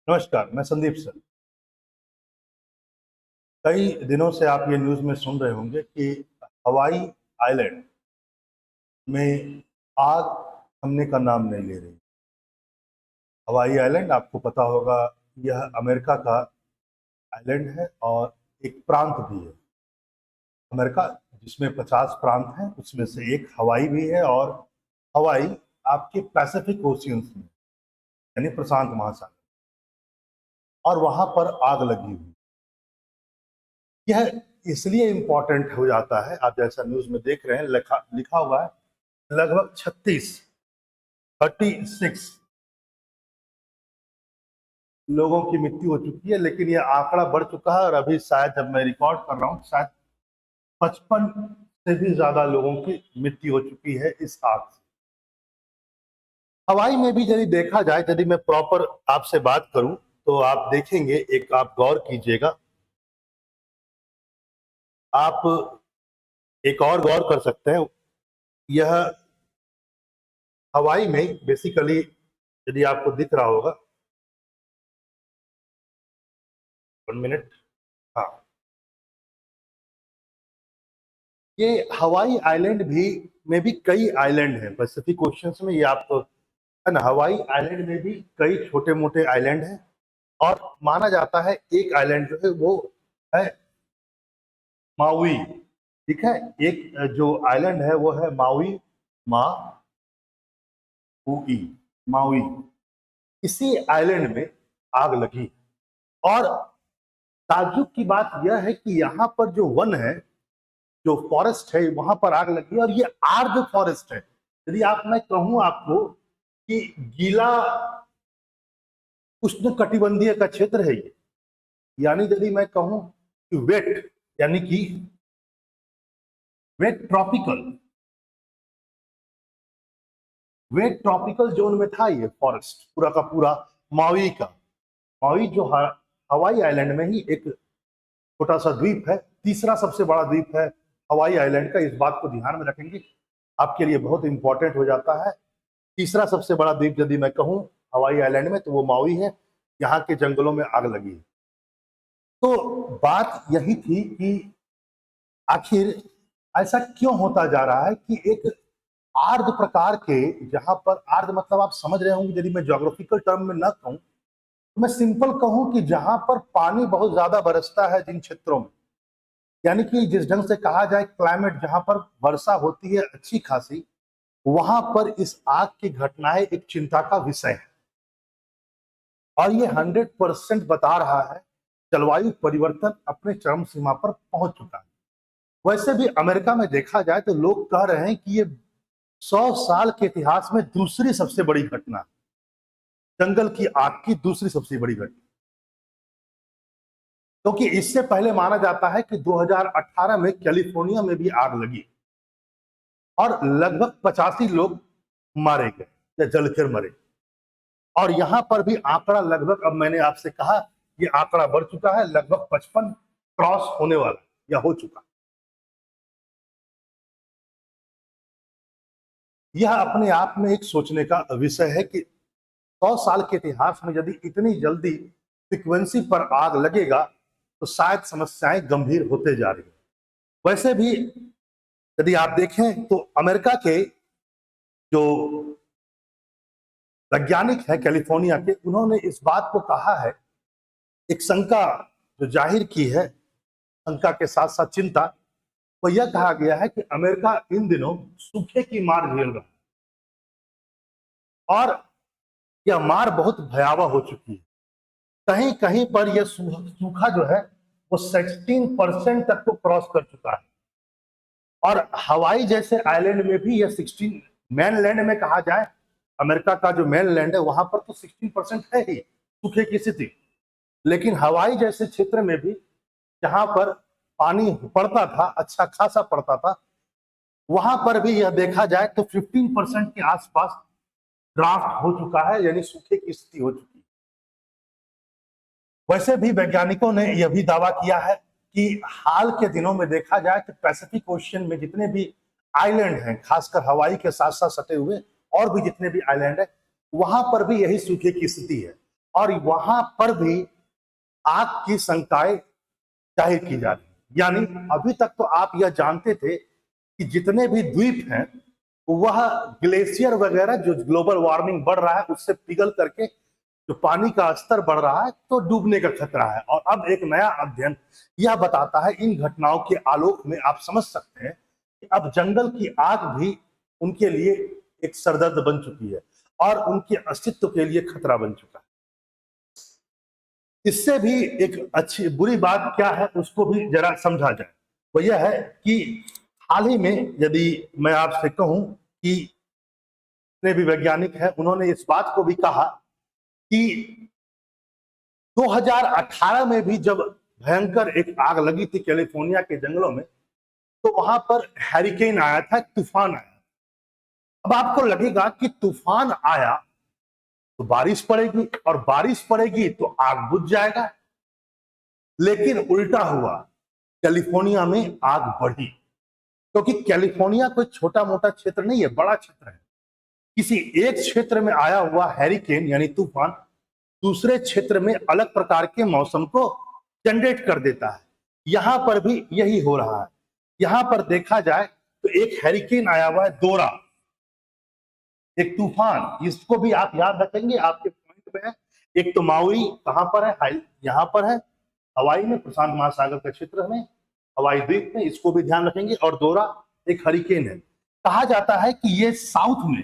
नमस्कार, मैं संदीप सर। कई दिनों से आप ये न्यूज़ में सुन रहे होंगे कि हवाई आइलैंड में आग थमने का नाम नहीं ले रही। हवाई आइलैंड आपको पता होगा, यह अमेरिका का आइलैंड है और एक प्रांत भी है। अमेरिका जिसमें 50 प्रांत हैं, उसमें से एक हवाई भी है और हवाई आपके पैसिफिक ओशियंस में यानी प्रशांत महासागर, और वहाँ पर आग लगी हुई। यह इसलिए इम्पोर्टेंट हो जाता है, आप जैसा न्यूज़ में देख रहे हैं, लिखा हुआ है लगभग 36 लोगों की मृत्यु हो चुकी है, लेकिन यह आंकड़ा बढ़ चुका है और अभी शायद जब मैं रिकॉर्ड कर रहा हूँ शायद 55 से भी ज्यादा लोगों की मृत्यु हो चुकी है इस आग से। हवाई में भी यदि देखा जाए, यदि मैं प्रॉपर आपसे बात करूं तो आप देखेंगे, एक आप गौर कीजिएगा, आप एक और गौर कर सकते हैं। यह हवाई में बेसिकली, यदि आपको दिख रहा होगा, 1 मिनट, हाँ, ये हवाई आइलैंड भी में भी कई आइलैंड हैं पैसिफिक ओशियंस में। ये आपको है ना, हवाई आइलैंड में भी कई छोटे मोटे आइलैंड हैं और माना जाता है एक आइलैंड जो है वो है माउई। ठीक है, एक जो आइलैंड है वो है माउई, माउई, माउई। इसी आइलैंड में आग लगी और ताज्जुब की बात यह है कि यहाँ पर जो वन है, जो फॉरेस्ट है, वहां पर आग लगी और ये आर्द्र फॉरेस्ट है। यदि मैं कहूं आपको कि गीला उष्णकटिबंधीय का क्षेत्र है ये, यानी यदि मैं कहूं कि वेट, यानी कि वेट ट्रॉपिकल जोन में था ये फॉरेस्ट पूरा का पूरा माउई का। माउई जो हवाई आइलैंड में ही एक छोटा सा द्वीप है, तीसरा सबसे बड़ा द्वीप है हवाई आइलैंड का। इस बात को ध्यान में रखेंगे, आपके लिए बहुत इंपॉर्टेंट हो जाता है। तीसरा सबसे बड़ा द्वीप यदि मैं कहूं हवाई आइलैंड में तो वो माउई है। यहाँ के जंगलों में आग लगी है। तो बात यही थी कि आखिर ऐसा क्यों होता जा रहा है कि एक आर्द्र प्रकार के, जहां पर आर्द्र मतलब आप समझ रहे होंगे, यदि मैं ज्योग्राफिकल टर्म में ना कहूं तो मैं सिंपल कहूं कि जहां पर पानी बहुत ज्यादा बरसता है जिन क्षेत्रों में, यानी कि जिस ढंग से कहा जाए क्लाइमेट, जहां पर वर्षा होती है अच्छी खासी, वहां पर इस आग की घटनाएं एक चिंता का विषय है। और ये 100% बता रहा है जलवायु परिवर्तन अपने चरम सीमा पर पहुंच चुका है। वैसे भी अमेरिका में देखा जाए तो लोग कह रहे हैं कि ये 100 साल के इतिहास में दूसरी सबसे बड़ी घटना, जंगल की आग की दूसरी सबसे बड़ी घटना। क्योंकि इससे पहले माना जाता है कि 2018 में कैलिफोर्निया में भी आग लगी और लगभग 85 लोग मारे गए या जलकर मरे। और यहां पर भी आंकड़ा लगभग, अब मैंने आपसे कहा, ये आंकड़ा बढ़ चुका है, लगभग 55 क्रॉस होने वाला या हो चुका। यह अपने आप में एक सोचने का विषय है कि 100 साल के इतिहास में यदि इतनी जल्दी फ्रिक्वेंसी पर आग लगेगा तो शायद समस्याएं गंभीर होते जा रही है। वैसे भी यदि आप देखें तो अमेरिका के जो वैज्ञानिक है कैलिफोर्निया के, उन्होंने इस बात को कहा है, एक शंका जो जाहिर की है, शंका के साथ साथ चिंता, वो यह कहा गया है कि अमेरिका इन दिनों सूखे की मार झेल रहा है और यह मार बहुत भयावह हो चुकी है। कहीं कहीं पर यह सूखा जो है वो 16% तक को क्रॉस कर चुका है। और हवाई जैसे आइलैंड में भी यह 16, मेनलैंड में कहा जाए, अमेरिका का जो मेनलैंड है वहां पर तो 16% है ही सूखे की स्थिति। लेकिन हवाई जैसे क्षेत्र में भी, जहां पर पानी पड़ता था, अच्छा खासा पड़ता था, वहां पर भी यह देखा जाए तो 15% के आसपास ड्राफ्ट हो चुका है, यानी सूखे की स्थिति हो चुकी है। वैसे भी वैज्ञानिकों ने यह भी दावा किया है कि हाल के दिनों में देखा जाए तो पैसिफिक ओशियन में जितने भी आइलैंड हैं, खासकर हवाई के साथ साथ सटे हुए और भी जितने भी आइलैंड है, वहां पर भी यही सूखे की स्थिति है। और वहां पर भी आग की शंकाएं जाहिर की जा रही है। यानी अभी तक तो आप यह जानते थे कि जितने भी द्वीप हैं वह ग्लेशियर वगैरह जो ग्लोबल वार्मिंग बढ़ रहा है उससे पिघल करके जो पानी का स्तर बढ़ रहा है तो डूबने का खतरा है। और अब एक नया अध्ययन यह बताता है, इन घटनाओं के आलोक में आप समझ सकते हैं कि अब जंगल की आग भी उनके लिए एक सरदर्द बन चुकी है और उनके अस्तित्व के लिए खतरा बन चुका है। इससे भी एक अच्छी बुरी बात क्या है उसको भी जरा समझा जाए। वो यह है कि हाल ही में यदि मैं आपसे कहूं कि जितने भी वैज्ञानिक हैं उन्होंने इस बात को भी कहा कि 2018 में भी जब भयंकर एक आग लगी थी कैलिफोर्निया के जंगलों में, तो वहां पर हैरिकेन आया था, तूफान आया। अब आपको लगेगा कि तूफान आया तो बारिश पड़ेगी और बारिश पड़ेगी तो आग बुझ जाएगा, लेकिन उल्टा हुआ, कैलिफोर्निया में आग बढ़ी। क्योंकि कैलिफोर्निया कोई छोटा मोटा क्षेत्र नहीं है, बड़ा क्षेत्र है। किसी एक क्षेत्र में आया हुआ हैरिकेन यानी तूफान दूसरे क्षेत्र में अलग प्रकार के मौसम को जनरेट कर देता है। यहां पर भी यही हो रहा है। यहां पर देखा जाए तो एक हैरिकेन आया हुआ है, दोरा, एक तूफान, इसको भी आप याद रखेंगे, आपके पॉइंट पे है। एक तो माउई कहां पर है, यहां पर है हवाई में, प्रशांत महासागर के क्षेत्र में, हवाई द्वीप में, इसको भी ध्यान रखेंगे। और दोरा एक हरिकेन है। कहा जाता है कि ये साउथ में,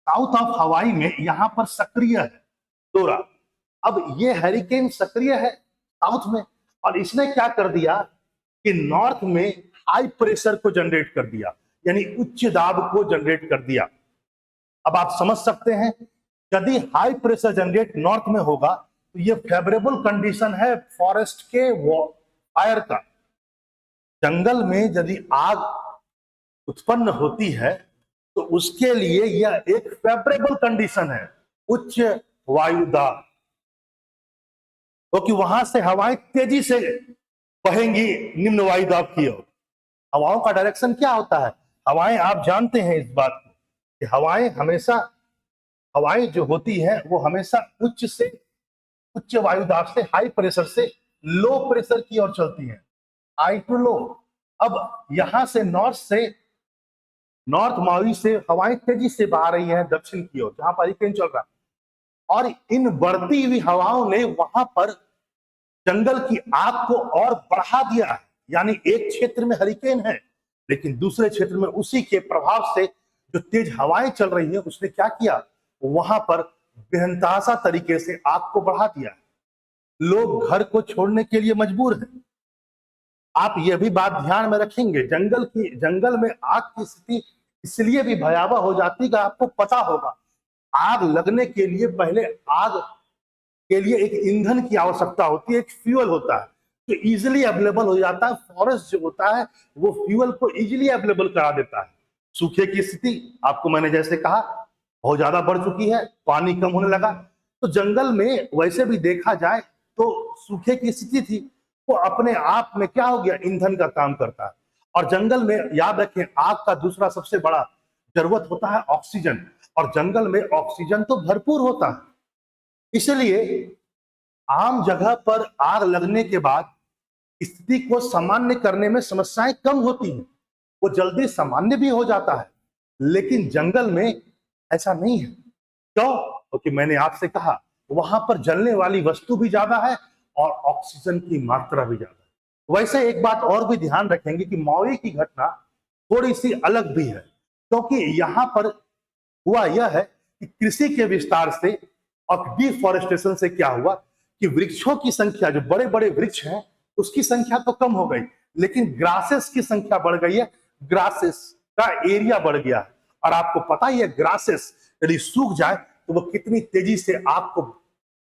साउथ ऑफ हवाई में यहां पर सक्रिय है दोरा। अब ये हरिकेन सक्रिय है साउथ में और इसने क्या कर दिया कि नॉर्थ में हाई प्रेशर को जनरेट कर दिया, यानी उच्च दाब को जनरेट कर दिया। अब आप समझ सकते हैं यदि हाई प्रेशर जनरेट नॉर्थ में होगा तो ये फेवरेबल कंडीशन है फॉरेस्ट के फायर का। जंगल में यदि आग उत्पन्न होती है तो उसके लिए यह एक फेवरेबल कंडीशन है, उच्च वायु दाब, क्योंकि वहां से हवाएं तेजी से बहेंगी निम्न वायु दाब की ओर। हवाओं का डायरेक्शन क्या होता है, हवाएं आप जानते हैं इस बात को कि हवाएं जो होती है वो हमेशा उच्च वायु दाब से, हाई प्रेशर से लो प्रेशर की ओर चलती है, हाई टू लो। अब यहां से नॉर्थ माउई से हवाएं तेजी से बहा रही हैं दक्षिण की ओर जहां पर हरिकेन चल रहा है, और इन बढ़ती हुई हवाओं ने वहां पर जंगल की आग को और बढ़ा दिया है। यानी एक क्षेत्र में हरिकेन है लेकिन दूसरे क्षेत्र में उसी के प्रभाव से जो तेज हवाएं चल रही है उसने क्या किया, वहां पर बेहताशा तरीके से आग को बढ़ा दिया है। लोग घर को छोड़ने के लिए मजबूर हैं। आप यह भी बात ध्यान में रखेंगे, जंगल में आग की स्थिति इसलिए भी भयावह हो जाती है कि आपको पता होगा आग लगने के लिए पहले आग के लिए एक ईंधन की आवश्यकता होती है, एक फ्यूल होता है जो इजीली अवेलेबल हो जाता है। फॉरेस्ट जो होता है वो फ्यूल को इजीली अवेलेबल करा देता है। सूखे की स्थिति आपको मैंने जैसे कहा बहुत ज्यादा बढ़ चुकी है, पानी कम होने लगा, तो जंगल में वैसे भी देखा जाए तो सूखे की स्थिति थी, वो अपने आप में क्या हो गया, ईंधन का काम करता है। और जंगल में याद रखें आग का दूसरा सबसे बड़ा जरूरत होता है ऑक्सीजन, और जंगल में ऑक्सीजन तो भरपूर होता है। इसलिए आम जगह पर आग लगने के बाद स्थिति को सामान्य करने में समस्याएं कम होती हैं, वो जल्दी सामान्य भी हो जाता है। लेकिन जंगल में ऐसा नहीं है। क्यों? क्योंकि मैंने आपसे कहा वहां पर जलने वाली वस्तु भी ज्यादा है और ऑक्सीजन की मात्रा भी ज्यादा है। वैसे एक बात और भी ध्यान रखेंगे कि मौई की घटना थोड़ी सी अलग भी है, क्योंकि यहां पर हुआ यह है कि कृषि के विस्तार से और डिफॉरेस्टेशन से क्या हुआ कि वृक्षों की संख्या, जो बड़े बड़े वृक्ष हैं उसकी संख्या तो कम हो गई, लेकिन ग्रासेस की संख्या बढ़ गई है, ग्रासेस का एरिया बढ़ गया है। और आपको पता ही है ग्रासेस यदि सूख जाए तो वो कितनी तेजी से आपको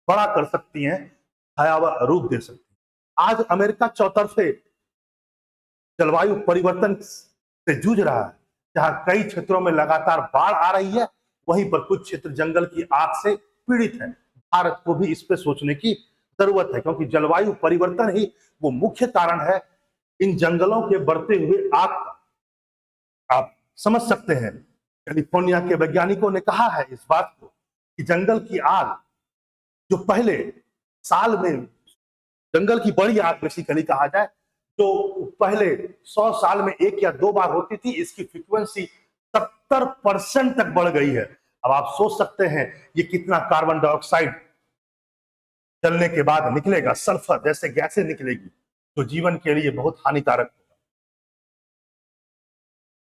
बड़ा कर सकती हैं, भयावह रूप दे सकती हैं। आज अमेरिका चौतरफे जलवायु परिवर्तन से जूझ रहा है, जहां कई क्षेत्रों में लगातार बाढ़ आ रही है, वहीं पर कुछ क्षेत्र जंगल की आग से पीड़ित है। भारत को भी इस पे सोचने की जरूरत है, क्योंकि जलवायु परिवर्तन ही वो मुख्य कारण है इन जंगलों के बढ़ते हुए आग का। आप समझ सकते हैं कैलिफोर्निया के वैज्ञानिकों ने कहा है इस बात को कि जंगल की आग जो पहले साल में जंगल की बड़ी आग बेसिकली कहा जाए, तो पहले 100 साल में 1 या 2 बार होती थी, इसकी फ्रीक्वेंसी 70% तक बढ़ गई है। अब आप सोच सकते हैं ये कितना कार्बन डाइऑक्साइड जलने के बाद निकलेगा, सल्फर जैसे गैसें निकलेगी, जो जीवन के लिए बहुत हानिकारक होगा।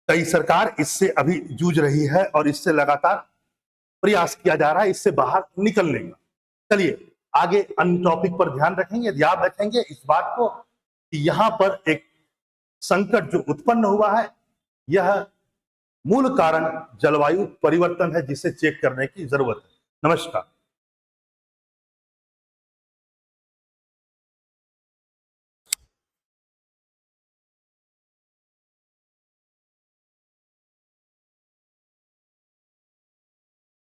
कई सरकार इससे अभी जूझ रही है और इससे लगातार प्रयास किया जा रहा है इससे बाहर निकलने का। चलिए आगे अन्य टॉपिक पर ध्यान रखेंगे, याद रखेंगे इस बात को कि यहां पर एक संकट जो उत्पन्न हुआ है, यह मूल कारण जलवायु परिवर्तन है, जिसे चेक करने की जरूरत है। नमस्कार।